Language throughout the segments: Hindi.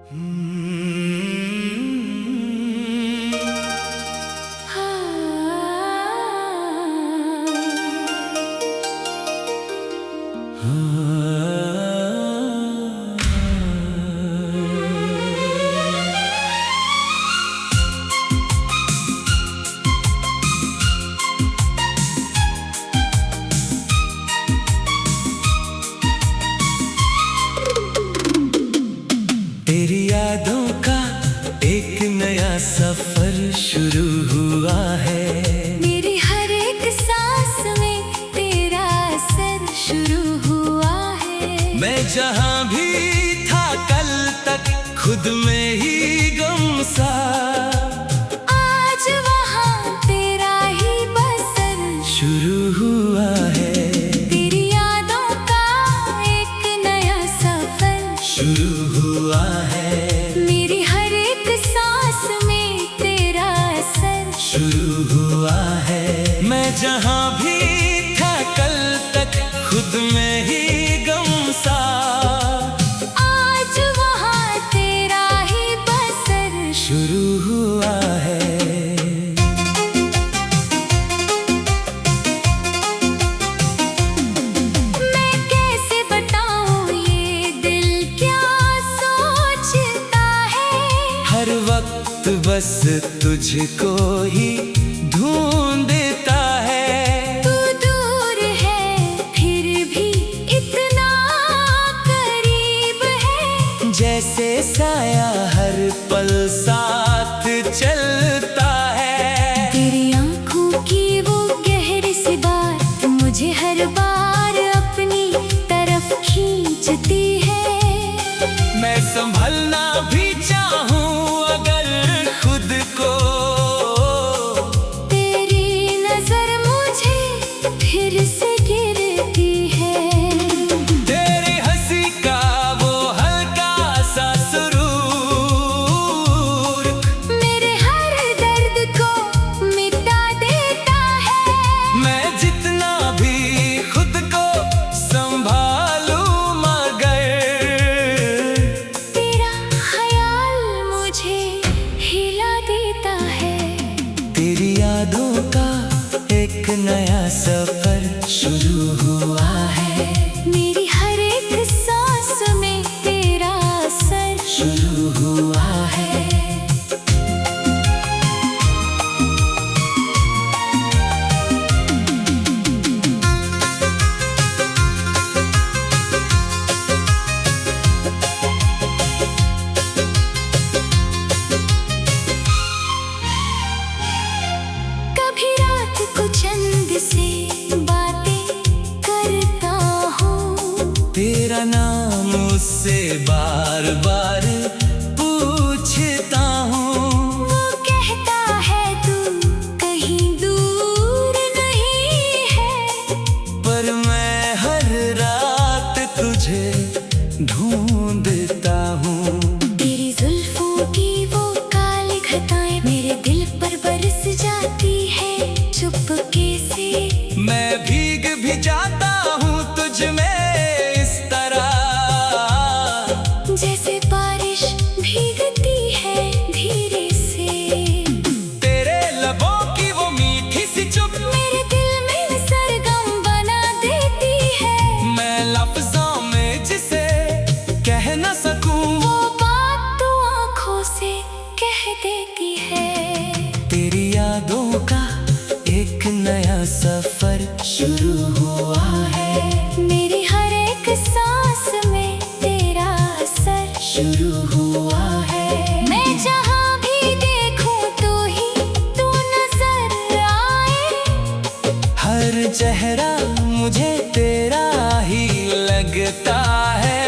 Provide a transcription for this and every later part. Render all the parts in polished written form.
तेरी यादों का एक नया सफर शुरू हुआ है। मेरी हर एक सांस में तेरा असर शुरू हुआ है। मैं जहाँ भी था कल तक खुद में ही गम सा, आज वहाँ तेरा ही बसर शुरू हुआ है। तेरी यादों का एक नया सफर शुरू हुआ है। मेरी हर एक सांस में तेरा असर शुरू हुआ है। मैं जहाँ भी था कल तक खुद में ही गम सा, आज वहाँ तेरा ही बसर शुरू हुआ है। मैं कैसे बताऊँ ये दिल क्या सोचता है। हर वक्त बस तुझको ही ढूंढता है। तू दूर है फिर भी इतना करीब है। जैसे साया हर पल साथ चलता है। तेरी आँखों की वो गहरी सी बात मुझे हर बार अपनी तरफ खींचती है। मैं संभलना भी चाहूँ अगर खुद को, तेरी नजर मुझे फिर से गिरती है। तेरी हंसी का वो हल्का सा सुरूर मेरे हर दर्द को मिटा देता है। मैं जितना भी खुद को संभालूं मगर तेरा ख्याल मुझे हिला देता है। तेरी यादों का एक नया सफर शुरू हुआ है। मेरी हर एक सांस में तेरा असर शुरू हुआ है। कभी रात को चंद से बातें करता हूँ। तेरा नाम उससे बार बार पूछता हूँ। वो कहता है तू कहीं दूर नहीं है। पर मैं हर रात तुझे ढूंढता हूँ। तेरी जुल्फों की वो काली घटाएं मेरे दिल पर बरस जाती है चुपके से। मैं भीग भी जाता हूँ तुझ में इस तरह, जैसे बारिश भीगती है धीरे से। तेरे लबों की वो मीठी सी चुप मेरे दिल में सरगम बना देती है। मैं लफ्जों में जिसे कह न सकूं, वो बात तू आँखों से कह देती है। तेरी यादों का एक नया सफर शुरू हुआ है। मेरी हर एक सांस में तेरा असर शुरू हुआ है। मैं जहाँ भी देखूं तू नजर आए। हर चेहरा मुझे तेरा ही लगता है।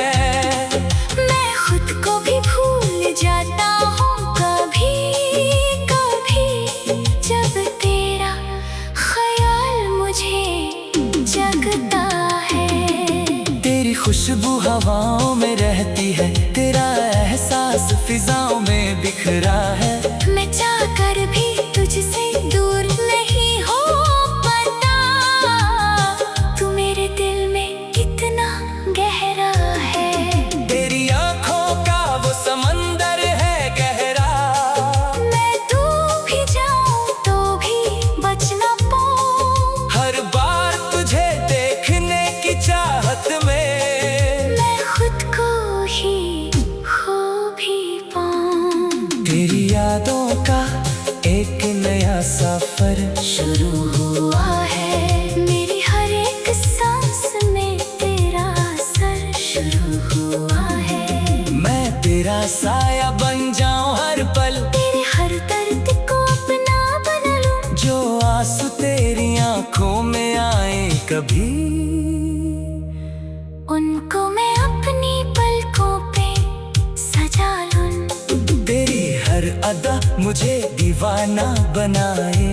मैं खुद को भी भूल जाता हूँ कभी कभी, जब तेरा ख्याल मुझे जगता है। तेरी खुशबू हवाओं में रहती है। तेरा एहसास फिजाओं में बिखरा है। मैं चाहकर भी तुझसे दूर नहीं हो पाता। तू मेरे दिल में कितना गहरा है। तेरी आँखों का वो समंदर ही खो भी पाऊं। तेरी यादों का एक नया सफर शुरू हुआ है, मेरी हर एक सांस में तेरा असर शुरू हुआ है। मैं तेरा साया बन जाऊं हर पल, तेरे हर दर्द को अपना बना लूं। जो आंसू तेरी आंखों में आए कभी, उनको मैं अपनी पलकों पे सजा लूं। तेरी हर अदा मुझे दीवाना बनाए,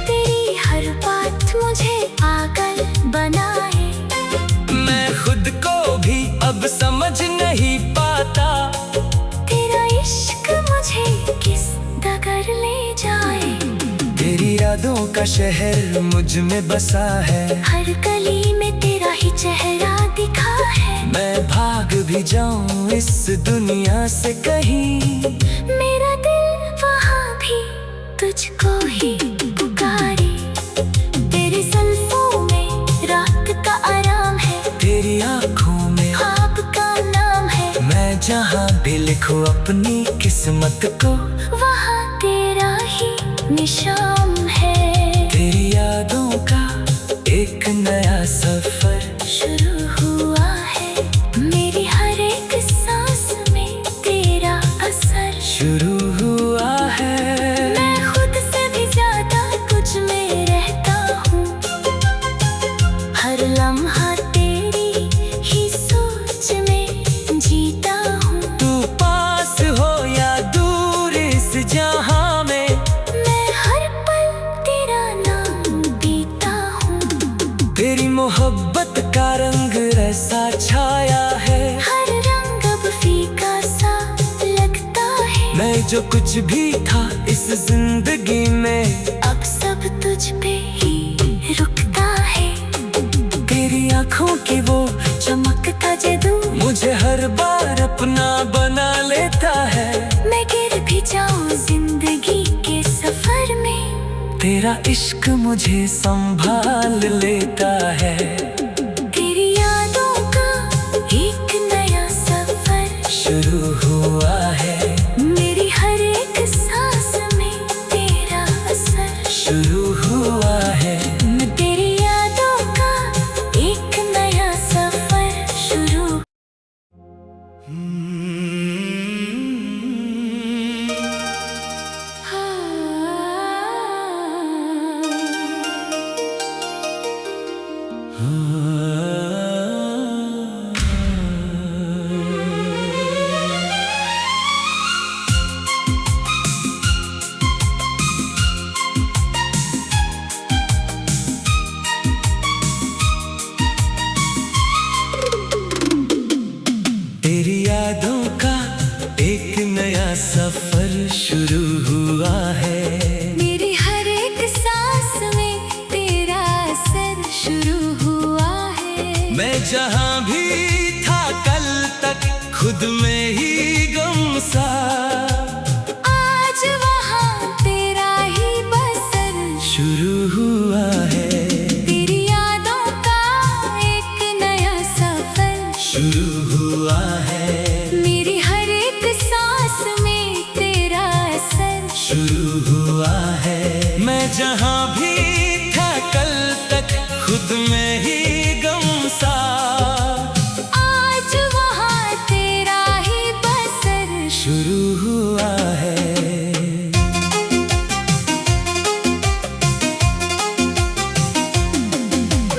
तेरी हर बात मुझे पागल बनाए। मैं खुद को भी अब समझ नहीं पाता। तेरा इश्क मुझे किस डगर ले जाए। तेरी यादों का शहर मुझ में बसा है, हर गली में तेरा ही चेहरा दिखा है। मैं भाग भी जाऊं इस दुनिया से कहीं, मेरा दिल वहाँ भी तुझको ही पुकारे। तेरी जुल्फों में रात का आराम है, तेरी आंखों में ख्वाब का नाम है। मैं जहाँ भी लिखूं अपनी किस्मत को, वहाँ तेरा ही निशान है। तेरी यादों का एक नया सफर शुरू हुआ है, मेरी हर एक सांस में तेरा असर शुरू हुआ है। मैं खुद से भी ज्यादा तुझ में रहता हूँ, हर लम्हा तेरी ही सोच में जीता हूँ। तू पास हो या दूर इस जहां में, मैं हर पल तेरा नाम पीता हूँ। तेरी मोहब्बत का रंग ऐसा छाया है, हर रंग अब फीका सा लगता है। मैं जो कुछ भी था इस जिंदगी में, अब सब तुझ पे ही रुकता है। तेरी आंखों की वो चमक का जादू मुझे हर बार अपना बना लेता है। मैं गिर भी जाऊं जिंदगी के सफर में, तेरा इश्क मुझे संभाल लेता है। तेरी यादों का एक नया सफर शुरू हुआ है, मेरी हर एक सांस में तेरा असर शुरू हुआ है। तेरी यादों का एक नया सफर शुरू। तेरी यादों का एक नया सफर शुरू हुआ है, मेरी हर एक सांस में तेरा असर शुरू हुआ है। मैं जहाँ भी था कल तक खुद में ही गम सा, आज वहाँ तेरा ही बसर शुरू हुआ है। तेरी यादों का एक नया सफर शुरू हुआ है, मेरी हर एक सांस में तेरा असर शुरू हुआ है। मैं जहाँ भी था कल तक खुद में ही गम सा, आज वहाँ तेरा ही बसर शुरू हुआ है।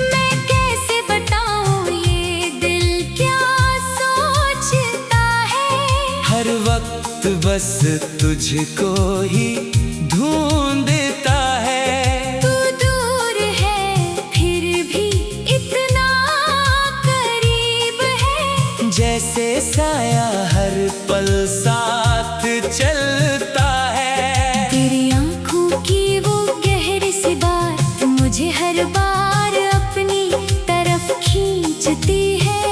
मैं कैसे बताऊँ ये दिल क्या सोचता है। हर वक्त बस तुझको ही ढूंढता है। तू दूर है फिर भी इतना करीब है, जैसे साया हर पल साथ चलता है। तेरी आंखों की वो गहरी सी बात मुझे हर बार अपनी तरफ खींचती है।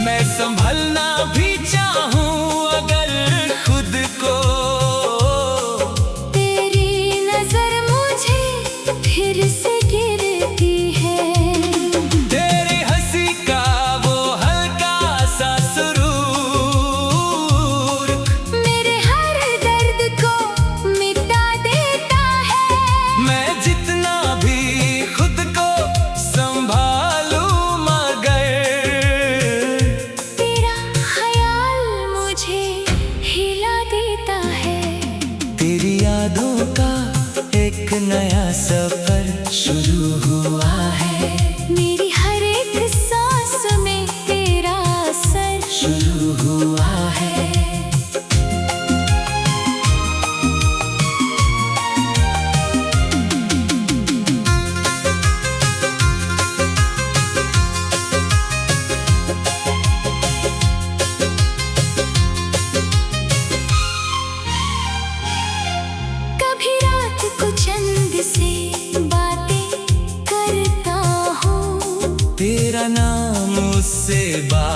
मैं संभलना भी चाहूँ अगर खुद को, तेरी नजर मुझे फिर से गिरती है। तेरी हंसी का वो हल्का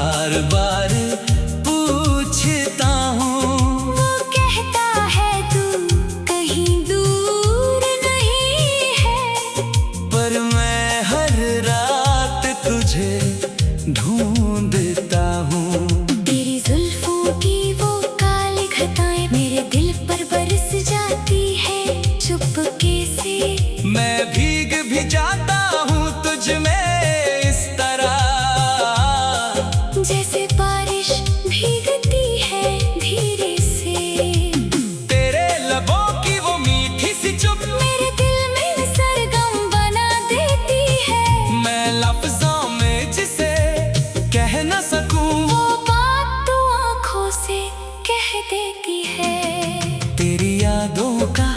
बार बार पूछता हूँ। वो कहता है तू कहीं दूर नहीं है, पर मैं हर रात तुझे ढूंढता हूँ। तेरी जुल्फों की वो काली घटाएं मेरे दिल पर बरस जाती है चुपके से। मैं भीग भी जाता हूँ तुझ में इस तरह, जैसे बारिश भीगती है धीरे से। तेरे लबों की वो मीठी सी चुप मेरे दिल में सरगम बना देती है। मैं लफ्जों में जिसे कह न सकूं, वो बात तू आँखों से कह देती है। तेरी यादों का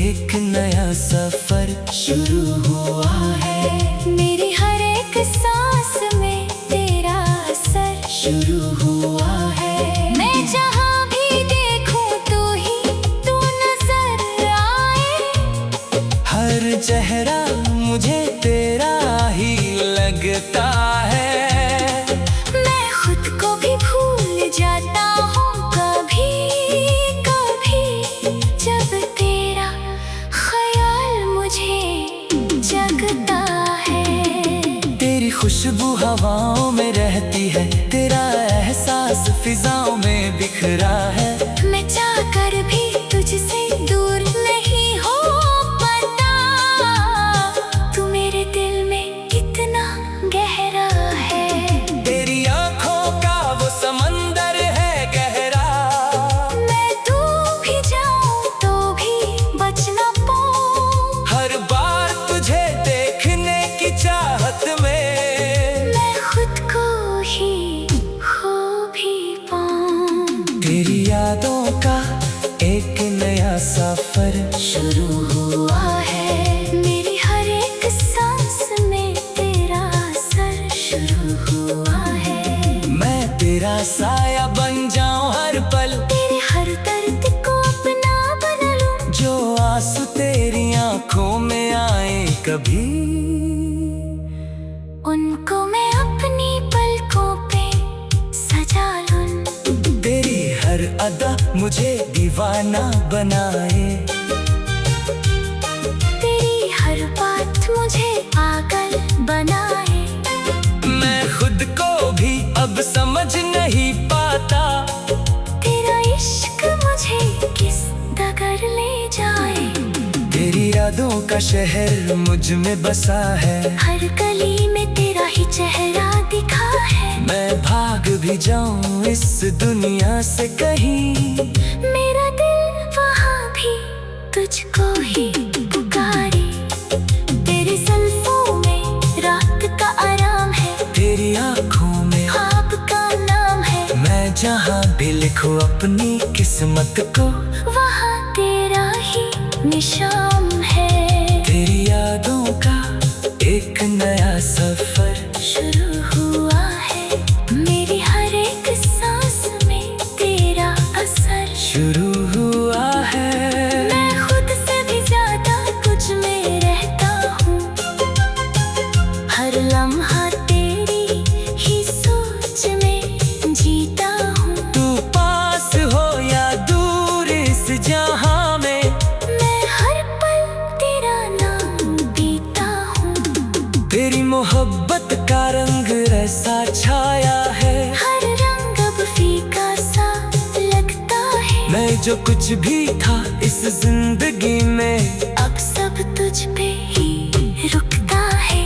एक नया सफर शुरू हुआ है। मेरी हर एक सांस में तेरा असर शुरू हुआ है। मैं जहाँ भी देखूं तू नजर आए। हर चेहरा मुझे तेरा ही लगता है। मैं खुद को भी भूल जाता हूँ कभी कभी, जब तेरा ख्याल मुझे जगता है। तेरी खुशबू हवाओं में रहती है, तेरा एहसास फिजाओं में बिखरा है। मैं चाहकर भी तुझसे दूर नहीं हो पाता, तू मेरे दिल में कितना गहरा है। तेरी आँखों का वो समंदर है गहरा, मैं डूब भी जाऊं तो भी बच ना पाऊं। हर बार तुझे देखने की चाहत में मैं खुद को ही खो भी पाऊं। तेरी यादों का एक नया सफर शुरू हुआ है। मेरी हर एक सांस में तेरा असर शुरू हुआ है। मैं तेरा साया बन जाऊं हर पल, तेरे हर दर्द को अपना बना लूं। जो आंसू तेरी आंखों में आए कभी, उनको मैं अपनी पलकों पे सजा लूं। तेरी हर अदा मुझे दीवाना बनाए। तेरी हर बात मुझे पागल बनाए। मैं खुद को भी अब समझ नहीं पाता, तेरा इश्क मुझे किस डगर ले जाए। तेरी यादों का शहर मुझ में बसा है। हर गली में तेरा ही चेहरा दिखा है। मैं भाग भी जाऊं इस दुनिया से कहीं, मेरा दिल वहाँ भी तुझको ही पुकारे। तेरी जुल्फों में रात का आराम है, तेरी आँखों में ख्वाब का नाम है। मैं जहाँ भी लिखूं अपनी किस्मत को, वहाँ तेरा ही निशान है। तेरी यादों का एक नया सफर शुरू हुआ है। मेरी हर एक सांस में तेरा असर शुरू हुआ है। मैं खुद से भी ज्यादा कुछ में रहता हूँ। हर लम्हा तेरी ही सोच में जीता हूँ। तू पास हो या दूर इस जहां में, मैं हर पल तेरा नाम पीता हूँ। तेरी मोहब्बत का रंग ऐसा छाया है। हर रंग अब फीका सा लगता है। मैं जो कुछ भी था इस जिंदगी में, अब सब तुझ पे ही रुकता है।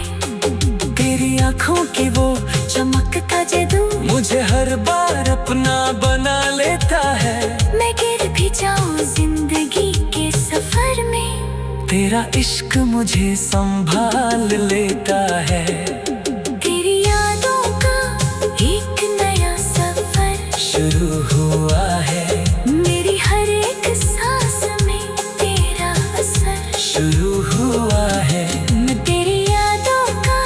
तेरी आँखों की वो चमक का जादू मुझे हर बार अपना बना लेता है। मैं गिर भी जाऊं जिंदगी के सफर में, तेरा इश्क मुझे संभाल लेता है। तेरी यादों का एक नया सफर शुरू हुआ है। मेरी हर एक सांस में तेरा असर शुरू हुआ है। तेरी यादों का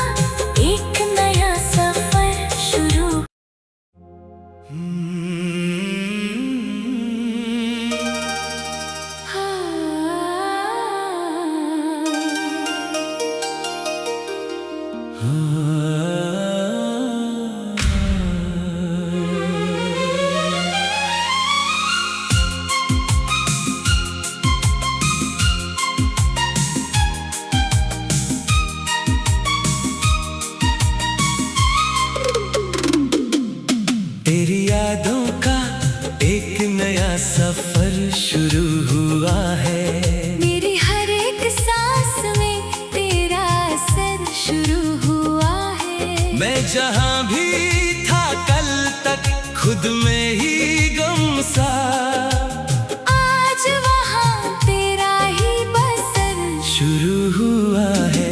एक नया सफर शुरू। तेरी यादों का एक नया सफर शुरू हुआ है। मेरी हर एक सांस में तेरा असर शुरू हुआ है। मैं जहाँ भी था कल तक खुद में ही गम सा, आज वहाँ तेरा ही बसर शुरू हुआ है।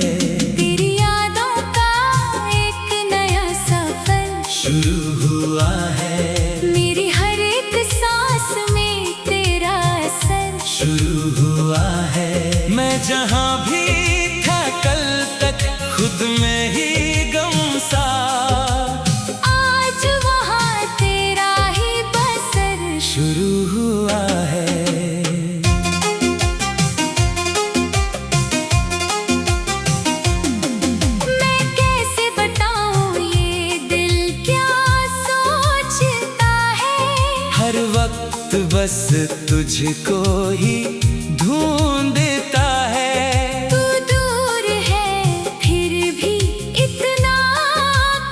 तेरी यादों का एक नया सफर शुरू हुआ है। मेरी हर एक सांस में तेरा असर शुरू हुआ है। मैं जहाँ भी था कल तक खुद में ही गम सा, आज वहाँ तेरा ही बसर शुरू हुआ है। मैं कैसे बताऊँ ये दिल क्या सोचता है। हर वक्त बस तुझको ही ढूंढता है। तू दूर है फिर भी इतना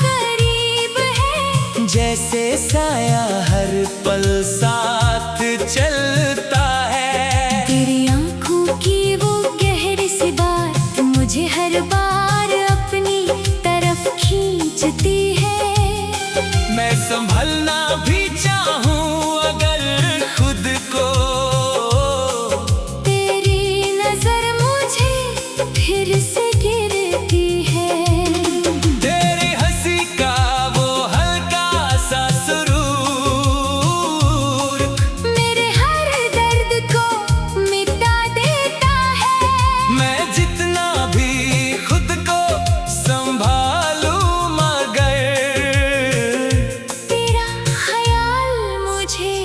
करीब है। जैसे साया हर पल साथ चलता है। तेरी आँखों की वो गहरी सी बात मुझे हर बार अपनी तरफ खींचती है। मैं संभलना भी चाहूँ अगर खुद को, तेरी नजर मुझे फिर से गिरती है। तेरी हंसी का वो हल्का सा सुरूर मेरे हर दर्द को मिटा देता है। मैं जितना भी खुद को संभालूं मगर तेरा ख्याल मुझे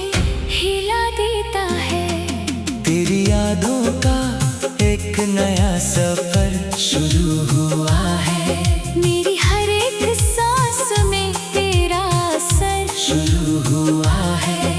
हिला देता है। तेरी यादों का एक नया सफर शुरू हुआ है। मेरी हर एक सांस में तेरा असर शुरू हुआ है।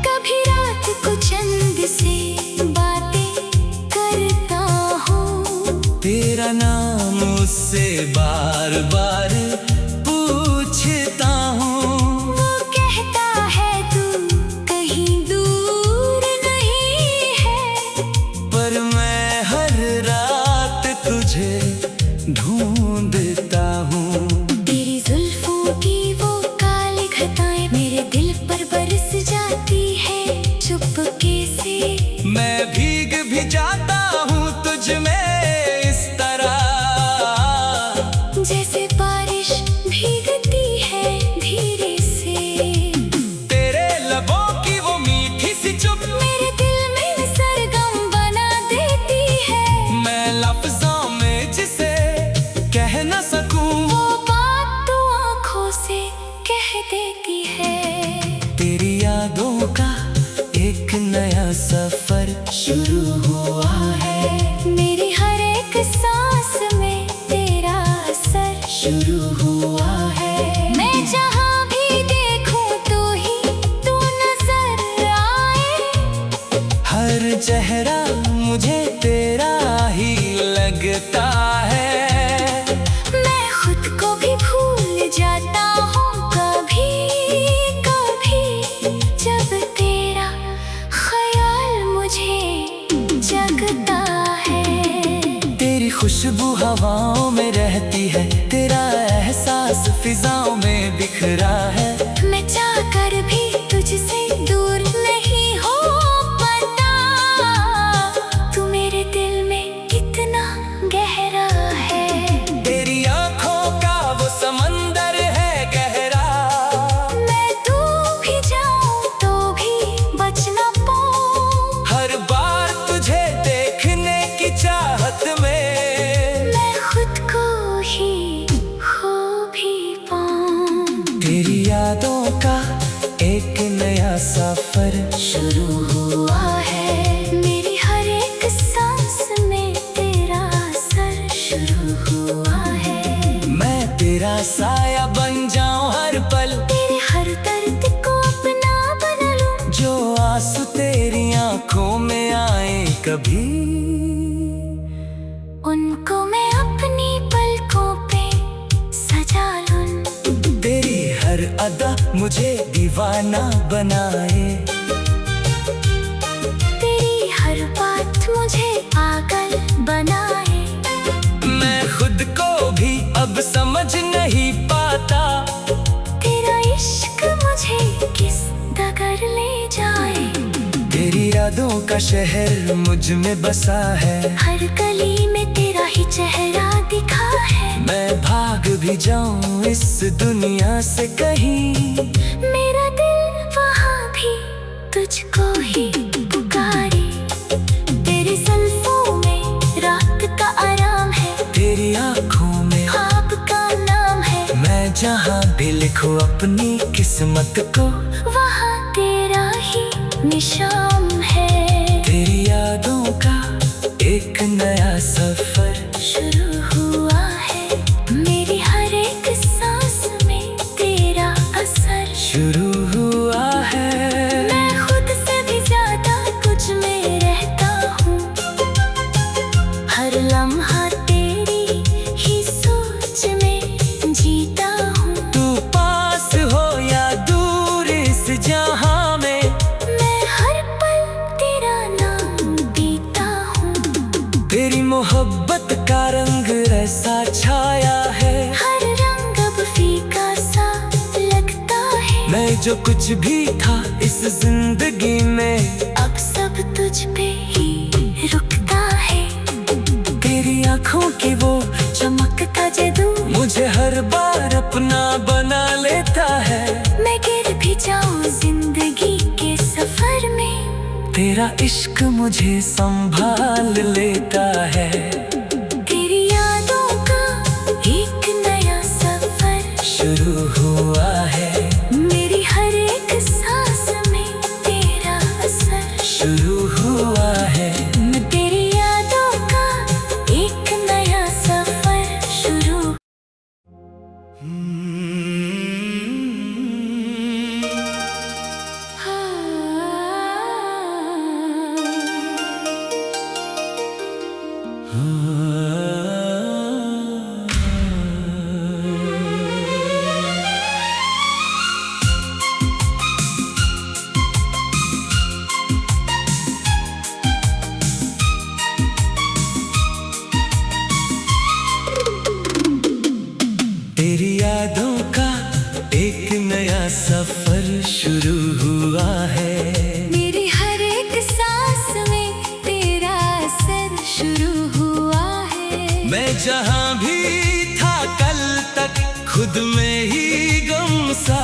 कभी रात को चंद से बातें करता हूँ। तेरा नाम उससे बार बार पूछता हूँ। वो कहता है तू कहीं दूर नहीं है। पर मैं हर रात तुझे ढूंढता हूँ। तेरी जुल्फों की वो काली घटाएं मेरे दिल पर बरस जाती है चुपके से। मैं भीग भी जाता हूँ तुझ में इस तरह, जैसे बारिश भीगती है धीरे से। तेरे लबों की वो मीठी सी चुप मेरे दिल में सरगम बना देती है। मैं लफ्जों में जिसे कह न सकूं, वो बात तू आँखों से कह देती है। तेरी यादों का एक नया सफर शुरू हुआ है। मेरी हर एक सांस में तेरा असर शुरू हुआ है। मैं जहाँ भी देखूं तू नजर आए। हर चेहरा मुझे तेरा ही लगता है। मैं खुद को भी भूल जाता हूँ कभी कभी, जब तेरा ख्याल मुझे जगता है। तेरी खुशबू हवाओं में रहती है। तेरा एहसास फिजाओं में बिखरा है। मैं चाहकर भी तुझसे दूर नहीं हो पाता। तू मेरे दिल में कितना गहरा है। तेरी आँखों का वो समंदर है गहरा। मैं डूब भी जाऊं तो भी बच ना पाऊं। हर बार तुझे देखने की चाहत में मैं खुद को ही खो भी पाऊं। तेरी यादों का एक नया सफर शुरू हुआ है। मेरी हर एक सांस में तेरा असर शुरू हुआ है। मैं तेरा तेरा साया बन जाऊं हर पल, तेरे हर दर्द को अपना बना लूं। जो आंसू तेरी आंखों में आए कभी, उनको मैं अपनी पलकों पे सजा लूं। तेरी हर अदा मुझे दीवाना बनाए, तेरी हर बात मुझे पागल बनाए। मैं खुद को भी अब समझ नहीं पाता, तेरा इश्क मुझे किस डगर ले जाए। तेरी यादों का शहर मुझ में बसा है, हर गली में तेरा ही चेहरा दिखा है। मैं भाग भी जाऊं इस दुनिया से कहीं, मेरा दिल वहाँ भी तुझको ही पुकारे। तेरी जुल्फों में रात का आराम है, तेरी आंखों में ख्वाब का नाम है। मैं जहाँ भी लिखूं अपनी किस्मत को, वहाँ तेरा ही निशान है। तेरी यादों का एक नया सफर शुरू हुआ है, मेरी हर एक सांस में तेरा असर शुरू हुआ है। मैं खुद से भी ज्यादा कुछ में रहता हूँ, हर लम्हा तेरी ही सोच में जीता हूँ। तू पास हो या दूर इस जहां में, मैं हर पल तेरा नाम पीता हूँ। तेरी मोहब्बत का रंग ऐसा छाया है, हर रंग अब फीका सा लगता है। मैं जो कुछ भी था इस जिंदगी में, अब सब तुझ पे ही रुकता है। तेरी आंखों की वो चमक का जादू मुझे हर बार अपना बना लेता है। मैं गिर भी जाऊं जिंदगी के सफर में, तेरा इश्क मुझे संभाल लेता है। तेरी यादों का एक नया सफर शुरू हुआ है, मेरी हर एक सांस में तेरा असर शुरू हुआ है। तेरी यादों का एक नया सफर शुरू। तेरी यादों का एक नया सफर शुरू हुआ है, मेरी हर एक सांस में तेरा असर शुरू हुआ है। मैं जहाँ भी था कल तक खुद में ही गम सा,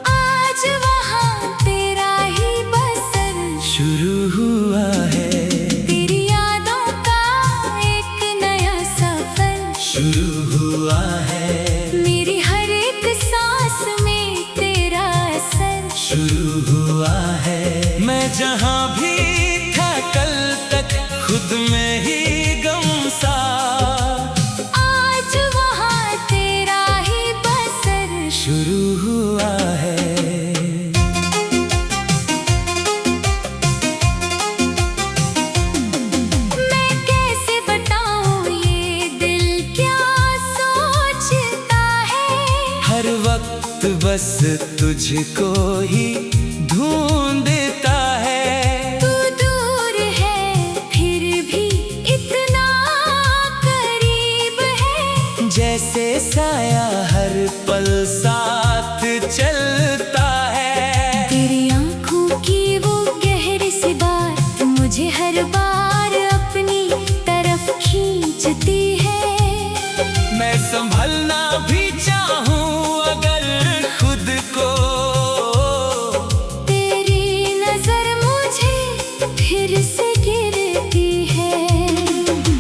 आज वहाँ तेरा ही बसर शुरू हुआ है। तेरी यादों का एक नया सफर शुरू हुआ है, मेरी हर एक सांस में तेरा असर शुरू हुआ है। मैं जहाँ भी था कल तक खुद में ही गम सा, आज वहाँ तेरा ही बसर शुरू हुआ है। मैं कैसे बताऊँ ये दिल क्या सोचता है। हर वक्त बस तुझको ही ढूंढता है, तू दूर है फिर भी इतना करीब है। जैसे साया हर पल साथ चलता है। तेरी आंखों की वो गहरी सी बात मुझे हर बार अपनी तरफ खींचती है। मैं संभलना भी चाहूँ अगर खुद को, तेरी नजर मुझे फिर से गिरती है।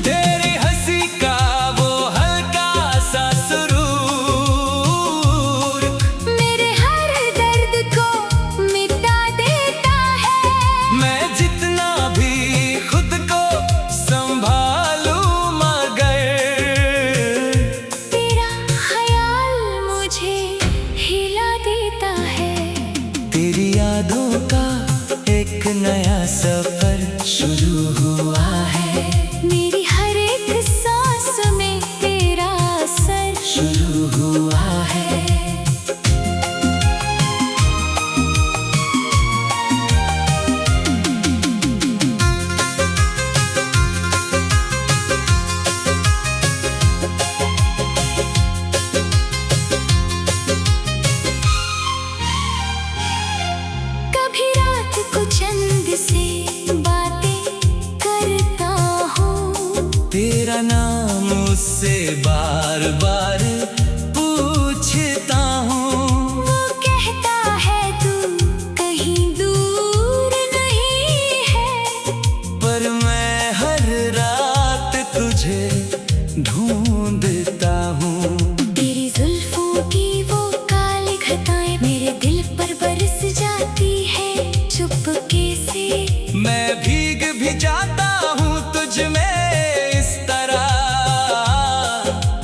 तेरी हंसी का वो हल्का सा सुरूर मेरे हर हुआ है। कभी रात को चंद से बातें करता हूँ, तेरा नाम उससे बार बार पूछता हूँ। वो कहता है तू कहीं दूर नहीं है, पर मैं हर रात तुझे ढूंढता हूँ। तेरी जुल्फों की वो काली घटाएं मेरे दिल पर बरस जाती है चुपके से। मैं भीग भी जाता हूँ तुझ में इस तरह,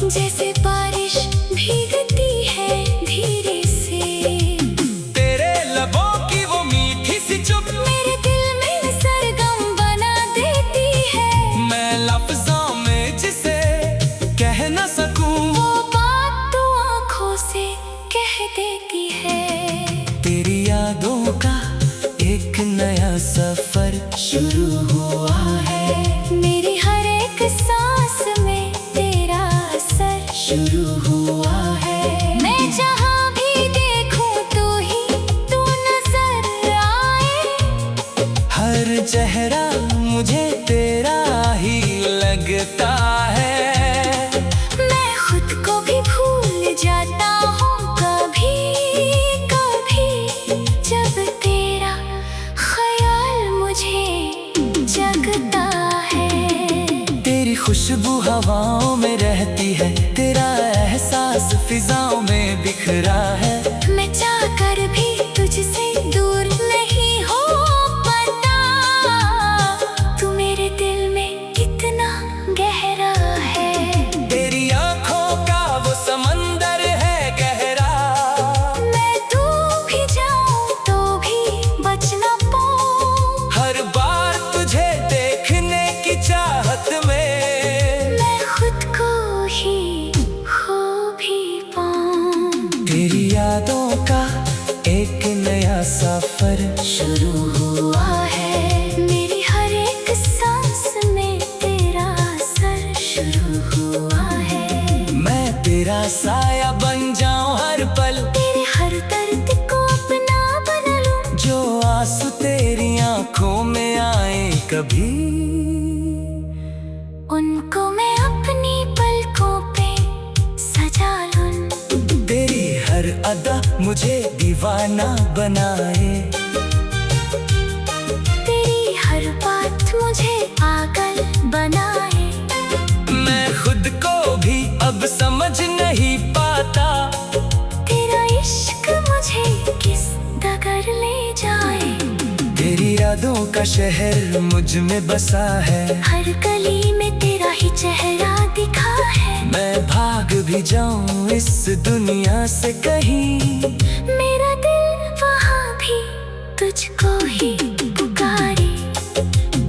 जैसे बारिश भीगती है धीरे से। तेरे लबों की वो मीठी सी चुप मेरे दिल में सरगम बना देती है, मैं लफ्जों में जिसे कह न सकूं, वो बात तू आँखों से कह देती है। तेरी यादों का एक नया सफर शुरू हुआ है। मेरी हर एक सांस में तेरा असर शुरू हुआ है। मैं जहाँ भी देखूं तू नजर आए। हर चेहरा मुझे तेरा ही लगता है। मैं खुद को भी भूल जाता हूँ कभी कभी, जब तेरा ख्याल मुझे जगता है। तेरी खुशबू हवाओं में रहती है, तेरा एहसास फिजाओं में बिखरा है। मैं चाहकर भी तुझसे दूर नहीं हो पाता, तू मेरे दिल में कितना गहरा है। तेरी आंखों का वो समंदर है गहरा, मैं डूब भी जाऊं तो भी बच ना पाऊं। हर बार तुझे देखने की चाहत में मैं खुद को ही खो भी पाऊं। तेरी यादों का एक नया सफर शुरू हुआ है, मेरी हर एक सांस में तेरा असर शुरू हुआ है। मैं तेरा साया बन जाऊं हर पल, तेरे हर दर्द को अपना बना लूं। जो आंसू तेरी आंखों में आए कभी, उनको मैं अपनी पलकों पे सजा लूं। तेरी हर अदा मुझे दीवाना बनाए। तेरी हर बात मुझे पागल बनाए। मैं खुद को भी अब समझ नहीं पाता, तेरा इश्क मुझे किस डगर ले जाए। तेरी यादों का शहर मुझ में बसा है। हर गली में तेरा ही चेहरा दिखा है। मैं भाग भी जाऊं इस दुनिया से कहीं, मेरा दिल वहाँ भी तुझको ही पुकारे।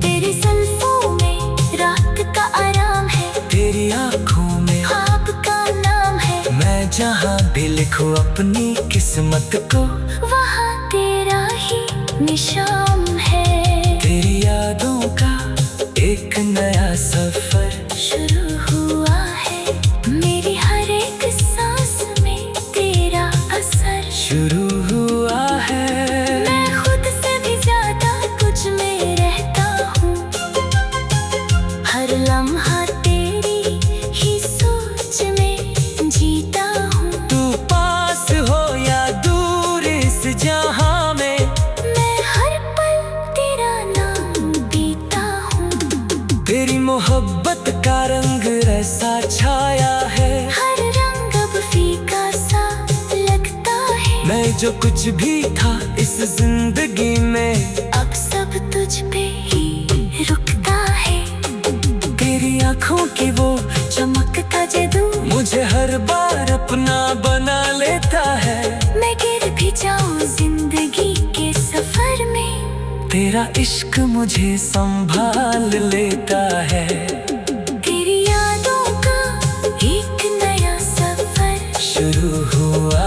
तेरी जुल्फों में रात का आराम है, तेरी आंखों में ख्वाब का नाम है। मैं जहाँ भी लिखूं अपनी किस्मत को, वहाँ तेरा ही निशान है। तेरी यादों का एक नया सफर शुरू हुआ है, मेरी हर एक सांस में तेरा असर शुरू हुआ है। मैं खुद से भी ज्यादा कुछ में रहता हूँ, हर लम्हा तेरी ही सोच में जीता हूँ। तू पास हो या दूर इस जहां में, मैं हर पल तेरा नाम पीता हूँ। तेरी मोहब्बत का रंग ऐसा छाया है। हर रंग अब फीका सा लगता है। मैं जो कुछ भी था इस जिंदगी में, अब सब तुझ पे ही रुकता है। तेरी आंखों की वो चमक का जादू मुझे हर बार अपना बना लेता है। मैं गिर भी जाऊं जिंदगी के सफर में, तेरा इश्क मुझे संभाल लेता है। तेरी यादों का एक नया सफर शुरू हुआ